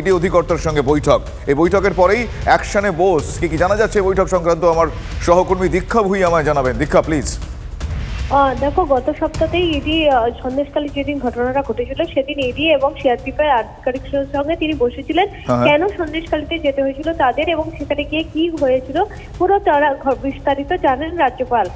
ED অধিকর্তার সঙ্গে বৈঠক। এই বৈঠকের পরেই অ্যাকশনে বোস। কি জানা যাচ্ছে বৈঠক সংক্রান্ত? আমার সহকর্মী দীক্ষা ভুঁইয়া আমায় জানাবেন। দীক্ষা, প্লিজ। দেখো, গত সপ্তাহেই ইডি সন্দেশখালী যেদিন ঘটনাটা ঘটেছিল সেদিন ইডি এবং সিআরপিএফের আধিকারিকদের সঙ্গে তিনি বসেছিলেন কেন সন্দেশখালীতে যেতে হয়েছিল তাদের এবং সেখানে গিয়ে কি হয়েছিল পুরো তারা বিস্তারিত জানেন রাজ্যপাল।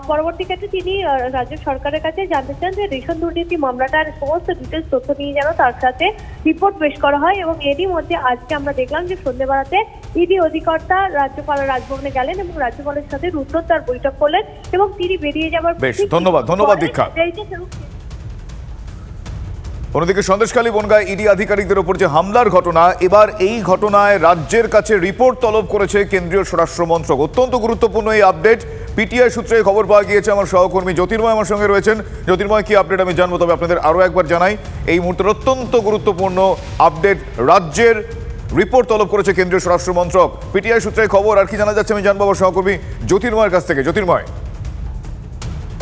পরবর্তী ক্ষেত্রে তিনি রাজ্য সরকারের কাছে জানতে চান যে রেশন দুর্নীতি মামলাটার সমস্ত ডিটেলস তথ্য নিয়ে যেন তার সাথে রিপোর্ট পেশ করা হয়। এবং এরই মধ্যে আজকে আমরা দেখলাম যে সন্ধ্যেবেলাতে ইডি অধিকর্তা রাজ্যপাল রাজভবনে গেলেন এবং রাজ্যপালের সাথে রুদ্ধদ্বার বৈঠক করলেন এবং তিনি বেরিয়ে যাবার। বেশ, ধন্যবাদ দীক্ষা। অন্যদিকে সন্দেশখালী বনগাঁয় ইডি আধিকারিকদের ওপর যে হামলার ঘটনা, এবার এই ঘটনায় রাজ্যের কাছে রিপোর্ট তলব করেছে কেন্দ্রীয় স্বরাষ্ট্র মন্ত্রক। অত্যন্ত গুরুত্বপূর্ণ এই আপডেট। পিটিআই সূত্রে খবর পাওয়া গিয়েছে। আমার সহকর্মী জ্যোতির্ময় আমার সঙ্গে রয়েছেন। জ্যোতির্ময়, কি আপডেট আমি জানবো, তবে আপনাদের আরও একবার জানাই এই মুহূর্তের অত্যন্ত গুরুত্বপূর্ণ আপডেট। রাজ্যের রিপোর্ট তলব করেছে কেন্দ্রীয় স্বরাষ্ট্র মন্ত্রক। পিটিআই সূত্রে খবর, আর কি জানা যাচ্ছে আমি জানবো আমার সহকর্মী জ্যোতির্ময়ের কাছ থেকে। জ্যোতির্ময়,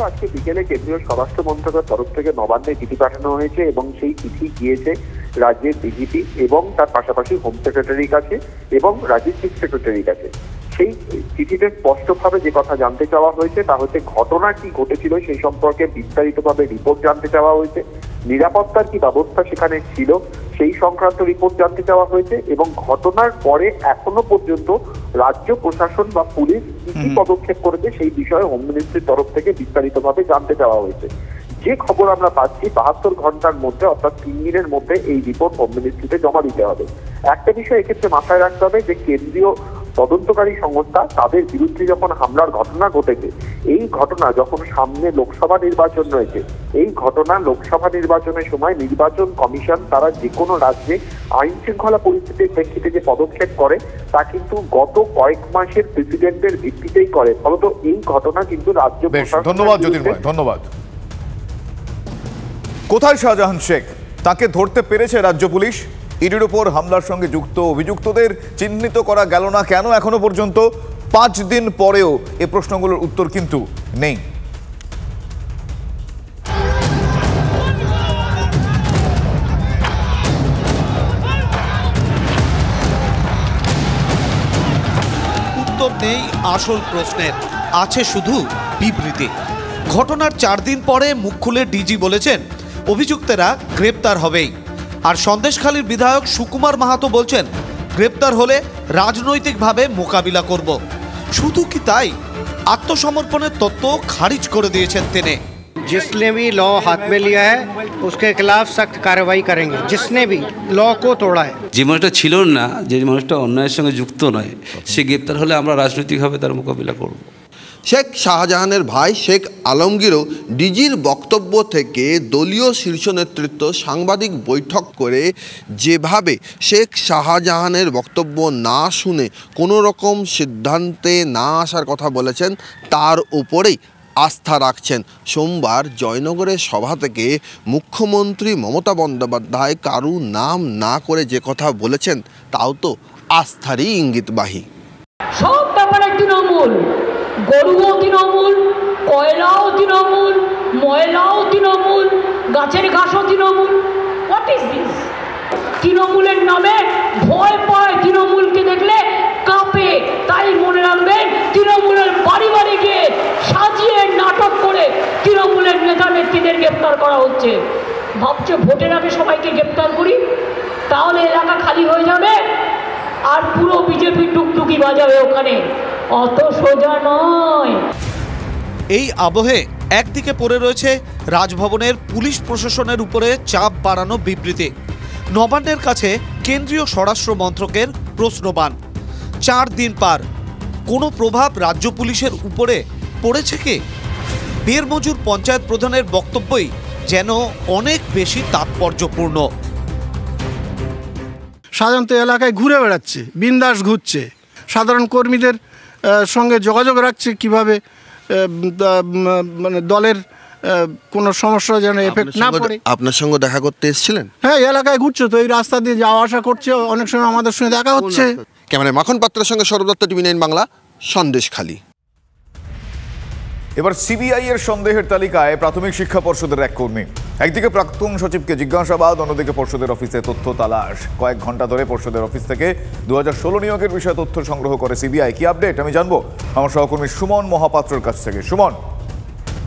আজকে বিকেলে কেন্দ্রীয় স্বরাষ্ট্র মন্ত্রকের তরফ থেকে নবান্নে চিঠি পাঠানো হয়েছে এবং সেই চিঠি গিয়েছে রাজ্যের ডিজিপি এবং তার পাশাপাশি হোম সেক্রেটারির কাছে এবং রাজ্যের চিফ সেক্রেটারির কাছে। সেই চিঠিতে স্পষ্টভাবে যে কথা জানতে চাওয়া হয়েছে তা হচ্ছে ঘটনা কি ঘটেছিল সেই সম্পর্কে বিস্তারিতভাবে রিপোর্ট জানতে চাওয়া হয়েছে, নিরাপত্তার কি ব্যবস্থা সেখানে ছিল সেই সংক্রান্ত রিপোর্ট জানতে চাওয়া হয়েছে এবং ঘটনার পরে এখনো পর্যন্ত রাজ্য প্রশাসন বা পুলিশ কি পদক্ষেপ করেছে সেই বিষয়ে হোম মিনিস্ট্রির তরফ থেকে বিস্তারিতভাবে জানতে চাওয়া হয়েছে। যে খবর আমরা পাচ্ছি 72 ঘন্টার মধ্যে অর্থাৎ 3 দিনের মধ্যে এই রিপোর্ট হোম মিনিস্ট্রিতে জমা দিতে হবে। একটা বিষয় এক্ষেত্রে মাথায় রাখতে হবে যে কেন্দ্রীয় তদন্তকারী সংস্থা তাদের বিরুদ্ধে যখন হামলার ঘটনা ঘটেছে, এই ঘটনা যখন সামনে লোকসভা নির্বাচন রয়েছে, এই ঘটনা লোকসভা নির্বাচনের সময় নির্বাচন কমিশন তারা যে কোনো রাজ্যে আইন শৃঙ্খলা পরিস্থিতির প্রেক্ষিতে যে পদক্ষেপ করে তা কিন্তু গত কয়েক মাসের প্রেসিডেন্টের ভিত্তিতেই করে। ফলত এই ঘটনা কিন্তু রাজ্য প্রশাসন। ধন্যবাদ জ্যোতির্ময়, ধন্যবাদ। কোথায় শাহজাহান শেখ? তাকে ধরতে পেরেছে রাজ্য পুলিশ? ইডির উপর হামলার সঙ্গে যুক্ত অভিযুক্তদের চিহ্নিত করা গেল না কেন এখনো পর্যন্ত? 5 দিন পরেও এ প্রশ্নগুলোর উত্তর কিন্তু নেই। উত্তর নেই আসল প্রশ্নের, আছে শুধু বিবৃতি। ঘটনার 4 দিন পরে মুখ খুলে ডিজি বলেছেন অভিযুক্তরা গ্রেপ্তার হবেই। আর সন্দেশখালীর বিধায়ক সুকুমার মাহাতো বলছেন গ্রেপ্তার হলে রাজনৈতিকভাবে মোকাবিলা করব। শুধু কি তাই, আত্মসমর্পণের তত্ত্ব খারিজ করে দিয়েছেন তিনি। जिसने भी लॉ हाथ में लिया है उसके खिलाफ सख्त कार्रवाई करेंगे, जिसने भी लॉ को तोड़ा है। যে মানুষটা ছিল না, যে মানুষটা অন্যায়ের সঙ্গে যুক্ত নয়, সে গ্রেপ্তার হলে আমরা রাজনৈতিকভাবে তার মোকাবিলা করব। শেখ শাহজাহানের ভাই শেখ আলমগীরও ডিজির বক্তব্য থেকে দলীয় শীর্ষ নেতৃত্ব সাংবাদিক বৈঠক করে যেভাবে শেখ শাহজাহানের বক্তব্য না শুনে কোনো রকম সিদ্ধান্তে না আসার কথা বলেছেন তার উপরেই আস্থা রাখছেন। সোমবার জয়নগরের সভা থেকে মুখ্যমন্ত্রী মমতা বন্দ্যোপাধ্যায় কারু নাম না করে যে কথা বলেছেন তাও তো আস্থারই ইঙ্গিতবাহী। সব ব্যাপারে তৃণমূল, গরুও তৃণমূল, কয়লাও তৃণমূল, ময়লাও তৃণমূল, গাছের ঘাসও তৃণমূল। What is this? তৃণমূলের নামে ভয় পায়, তৃণমূলকে দেখলে কাঁপে। তাই মনে রাখবেন, তৃণমূলের বাড়ি বাড়ি গিয়ে সাজিয়ে নাটক করে তৃণমূলের নেতা নেত্রীদের গ্রেপ্তার করা হচ্ছে। ভাবছে ভোটের আগে সবাইকে গ্রেপ্তার করি, তাহলে এলাকা খালি হয়ে যাবে আর পুরো বিজেপি টুকটুকি বাজাবে ওখানে। অত সোজা নয়। এই আবহে একদিকে পড়ে রয়েছে রাজভবনের পুলিশ প্রশাসনের উপরে চাপ বাড়ানো বিবৃতি। নবান্নের কাছে কেন্দ্রীয় স্বরাষ্ট্র মন্ত্রকের প্রশ্নবাণ। 4 দিন পার, কোনো প্রভাব রাজ্য পুলিশের উপরে পড়েছে কি? বেরমজুর পঞ্চায়েত প্রধানের বক্তব্যই যেন অনেক বেশি তাৎপর্যপূর্ণ। সাধারণত এলাকায় ঘুরে বেড়াচ্ছে, বিন্দাস ঘুরছে, সাধারণ কর্মীদের সঙ্গে যোগাযোগ রাখছে কিভাবে মানে দলের কোনো সমস্যা যেন এফেক্ট না পড়ে। আপনার সঙ্গে দেখা করতে এসেছিলেন? হ্যাঁ, এলাকায় ঘুরছে তো, এই রাস্তা দিয়ে যাওয়া আসা করছে, অনেক সময় আমাদের সঙ্গে দেখা হচ্ছে। ক্যামেরায় মাখন পাত্রের সঙ্গে সৌরভ দত্ত, টিভি 9 বাংলা, সন্দেশখালী। এবার সিবিআই এর সন্দেহের তালিকায় প্রাথমিক শিক্ষা পর্ষদের এক কর্মী। একদিকে প্রাক্তন সচিবকে জিজ্ঞাসাবাদ, অন্যদিকে পর্ষদের অফিসে তথ্য তালাশ। কয়েক ঘন্টা ধরে পর্ষদের অফিস থেকে 2016 নিয়োগের বিষয়ে তথ্য সংগ্রহ করে সিবিআই। কি আপডেট আমি জানবো আমার সহকর্মী সুমন মহাপাত্রর কাছ থেকে। সুমন,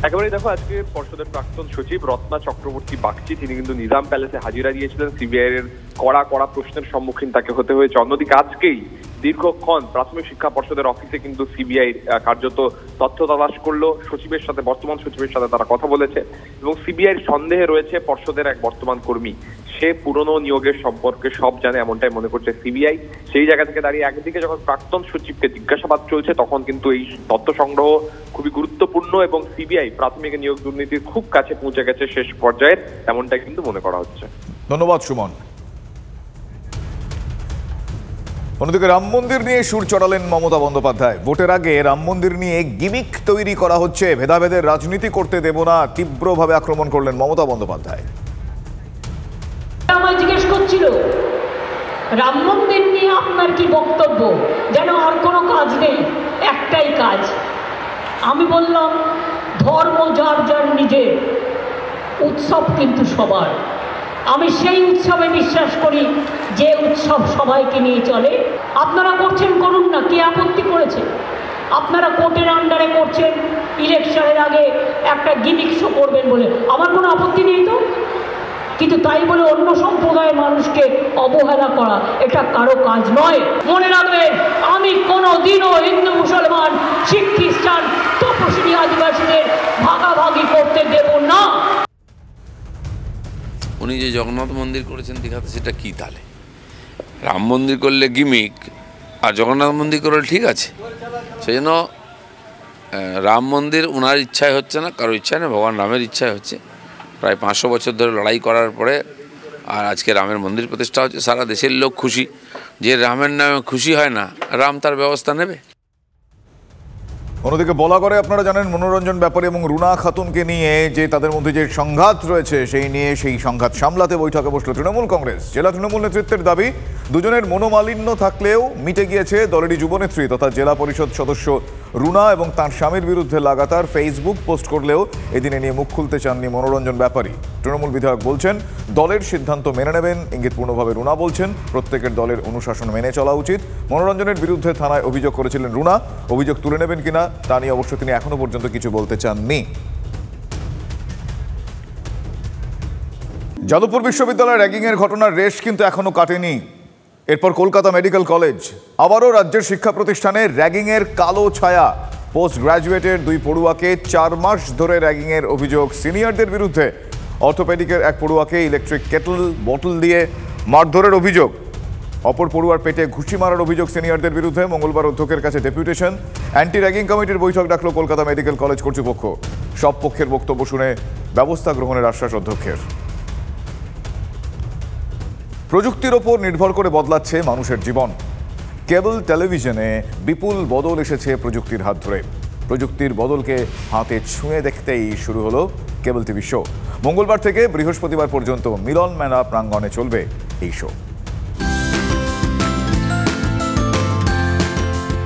একেবারে দেখো, আজকে পর্ষদের প্রাক্তন সচিব রত্না চক্রবর্তী বাগচি তিনি কিন্তু নিজাম প্যালেসে হাজিরা দিয়েছিলেন। সিবিআই এর কড়া প্রশ্নের সম্মুখীন তাকে হতে হয়েছে। অন্যদিকে আজকেই দীর্ঘক্ষণ প্রাথমিক শিক্ষা পর্ষদের অফিসে কিন্তু সিবিআই কার্যত তথ্য তালাশ করলো। সচিবের সাথে, বর্তমান সচিবের সাথে তারা কথা বলেছে এবং সিবিআইয়ের সন্দেহে রয়েছে পর্ষদের এক বর্তমান কর্মী। সে পুরনো নিয়োগের সম্পর্কে সব জানে, এমনটাই মনে করছে সিবিআই। সেই জায়গা থেকে দাঁড়িয়ে একদিকে যখন প্রাক্তন সচিবকে জিজ্ঞাসাবাদ চলছে, তখন কিন্তু এই তথ্য সংগ্রহ খুবই গুরুত্বপূর্ণ এবং সিবিআই প্রাথমিক নিয়োগ দুর্নীতির খুব কাছে পৌঁছে গেছে শেষ পর্যায়ে, এমনটাই কিন্তু মনে করা হচ্ছে। ধন্যবাদ সুমন। অন্যদিকে রাম মন্দির নিয়ে সুর চড়ালেন মমতা বন্দ্যোপাধ্যায়। ভোটের আগে রাম মন্দির নিয়ে গিমিক তৈরি করা হচ্ছে, ভেদাভেদের রাজনীতি করতে দেব না, তীব্রভাবে আক্রমণ করলেন মমতা বন্দ্যোপাধ্যায়। আমায় জিজ্ঞেস করছিল রাম মন্দির নিয়ে আপনার কি বক্তব্য, যেন আর কোনো কাজ নেই, একটাই কাজ। আমি বললাম ধর্ম যার যার নিজের, উৎসব কিন্তু সবার। আমি সেই উৎসবে বিশ্বাস করি যে উৎসব সবাইকে নিয়ে চলে। আপনারা করছেন, করুন না, কে আপত্তি করেছে? আপনারা কোর্টের আন্ডারে করছেন, ইলেকশনের আগে একটা গিমিক শো করবেন বলে আমার কোনো আপত্তি নেই তো। কিন্তু তাই বলে অন্য সম্প্রদায়ের মানুষকে অবহেলা করা এটা কারো কাজ নয়। মনে রাখবেন, আমি কোনো দিনও হিন্দু মুসলমান, শিখ খ্রিস্টান, তপশিলি আদিবাসীদের ভাগাভাগি করতে দেব না। উনি যে জগন্নাথ মন্দির করেছেন দীঘাতে, সেটা কি তাহলে? রাম মন্দির করলে গিমিক, আর জগন্নাথ মন্দির করলে ঠিক আছে। সেই জন্য রাম মন্দির ওনার ইচ্ছায় হচ্ছে না, কারো ইচ্ছায় না, ভগবান রামের ইচ্ছায় হচ্ছে। প্রায় 500 বছর ধরে লড়াই করার পরে আর আজকে রামের মন্দির প্রতিষ্ঠা হচ্ছে। সারা দেশের লোক খুশি। যে রামের নামে খুশি হয় না, রাম তার ব্যবস্থা নেবে। অন্যদিকে বলা করে আপনারা জানেন মনোরঞ্জন ব্যাপারী এবং রুনা খাতুনকে নিয়ে যে তাদের মধ্যে যে সংঘাত রয়েছে, সেই সংঘাত সামলাতে বৈঠকে বসল তৃণমূল কংগ্রেস। জেলা তৃণমূল নেতৃত্বের দাবি, দুজনের মনোমালিন্য থাকলেও মিটে গিয়েছে। দলেরই যুবনেত্রী তথা জেলা পরিষদ সদস্য রুনা এবং তার স্বামীর বিরুদ্ধে লাগাতার ফেসবুক পোস্ট করলেও এদিনে নিয়ে মুখ খুলতে চাননি মনোরঞ্জন ব্যাপারী। তৃণমূল বিধায়ক বলছেন দলের সিদ্ধান্ত মেনে নেবেন, ইঙ্গিতপূর্ণভাবে রুনা বলছেন প্রত্যেকের দলের অনুশাসন মেনে চলা উচিত। মনোরঞ্জনের বিরুদ্ধে থানায় অভিযোগ করেছিলেন রুনা, অভিযোগ তুলে নেবেন কিনা তা নিয়ে অবশ্য তিনি এখনো পর্যন্ত কিছু বলতে চাননি। যাদবপুর বিশ্ববিদ্যালয়ের র্যাগিংয়ের ঘটনার রেশ কিন্তু এখনো কাটেনি। এরপর কলকাতা মেডিকেল কলেজ, আবারও রাজ্যের শিক্ষা প্রতিষ্ঠানে র্যাগিংয়ের কালো ছায়া। পোস্ট গ্র্যাজুয়েটের 2 পড়ুয়াকে 4 মাস ধরে র্যাগিংয়ের অভিযোগ সিনিয়রদের বিরুদ্ধে। অর্থোপেডিকের এক পড়ুয়াকে ইলেকট্রিক কেটল বোতল দিয়ে মারধরের অভিযোগ। অপর পড়ুয়ার পেটে ঘুষি মারার অভিযোগ সিনিয়রদের বিরুদ্ধে। মঙ্গলবার অধ্যক্ষের কাছে ডেপুটেশন। অ্যান্টি র্যাগিং কমিটির বৈঠক ডাকল কলকাতা মেডিকেল কলেজ কর্তৃপক্ষ। সব পক্ষের বক্তব্য শুনে ব্যবস্থা গ্রহণের আশ্বাস অধ্যক্ষের। প্রযুক্তির ওপর নির্ভর করে বদলাচ্ছে মানুষের জীবন। কেবল টেলিভিশনে বিপুল বদল এসেছে প্রযুক্তির হাত ধরে। প্রযুক্তির বদলকে হাতে ছুঁয়ে দেখতেই শুরু হলো কেবল টিভি শো। মঙ্গলবার থেকে বৃহস্পতিবার পর্যন্ত মিলন মেলা প্রাঙ্গণে চলবে এই শো।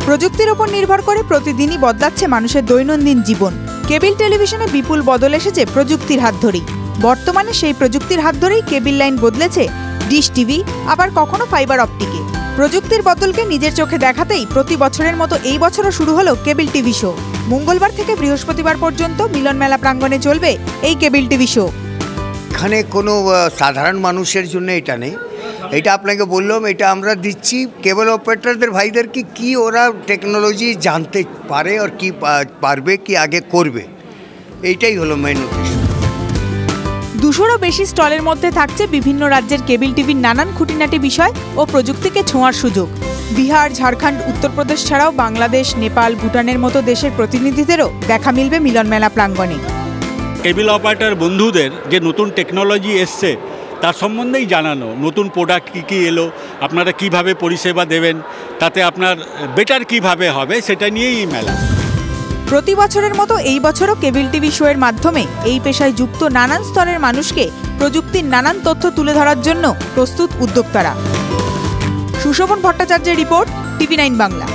প্রযুক্তির ওপর নির্ভর করে প্রতিদিনই বদলাচ্ছে মানুষের দৈনন্দিন জীবন। কেবল টেলিভিশনে বিপুল বদল এসেছে প্রযুক্তির হাত ধরেই। বর্তমানে সেই প্রযুক্তির হাত ধরেই কেবল লাইন বদলেছে ডিশ টিভি, আবার কখনো ফাইবার অপটিকে। প্রযুক্তির বদলকে নিজের চোখে দেখাতেই প্রতি বছরের মতো এই বছরও শুরু হলো কেবল টিভি শো। মঙ্গলবার থেকে বৃহস্পতিবার পর্যন্ত মিলন মেলা প্রাঙ্গণে চলবে এই কেবল টিভি শো। এখানে কোনো সাধারণ মানুষের জন্য এটা নেই, এটা আপনাকে বললাম, এটা আমরা দিচ্ছি কেবল অপারেটরদের ভাইদেরকে, কি ওরা টেকনোলজি জানতে পারে আর কি পারবে, কি আগে করবে, এইটাই হলো মেন উদ্দেশ্য। 200রও বেশি স্টলের মধ্যে থাকছে বিভিন্ন রাজ্যের কেবল টিভির নানান খুঁটিনাটি বিষয় ও প্রযুক্তিকে ছোঁয়ার সুযোগ। বিহার, ঝাড়খণ্ড, উত্তরপ্রদেশ ছাড়াও বাংলাদেশ, নেপাল, ভুটানের মতো দেশের প্রতিনিধিদেরও দেখা মিলবে মিলন মেলা প্রাঙ্গণে। কেবল অপারেটর বন্ধুদের যে নতুন টেকনোলজি এসছে তার সম্বন্ধেই জানানো, নতুন প্রোডাক্ট কী কী এলো, আপনারা কিভাবে পরিষেবা দেবেন, তাতে আপনার বেটার কিভাবে হবে, সেটা নিয়েই মেলা। প্রতি বছরের মতো এই বছরও কেবল টিভি শো এর মাধ্যমে এই পেশায় যুক্ত নানান স্তরের মানুষকে প্রযুক্তির নানান তথ্য তুলে ধরার জন্য প্রস্তুত উদ্যোক্তারা। সুশোভন ভট্টাচার্যের রিপোর্ট, TV9 বাংলা।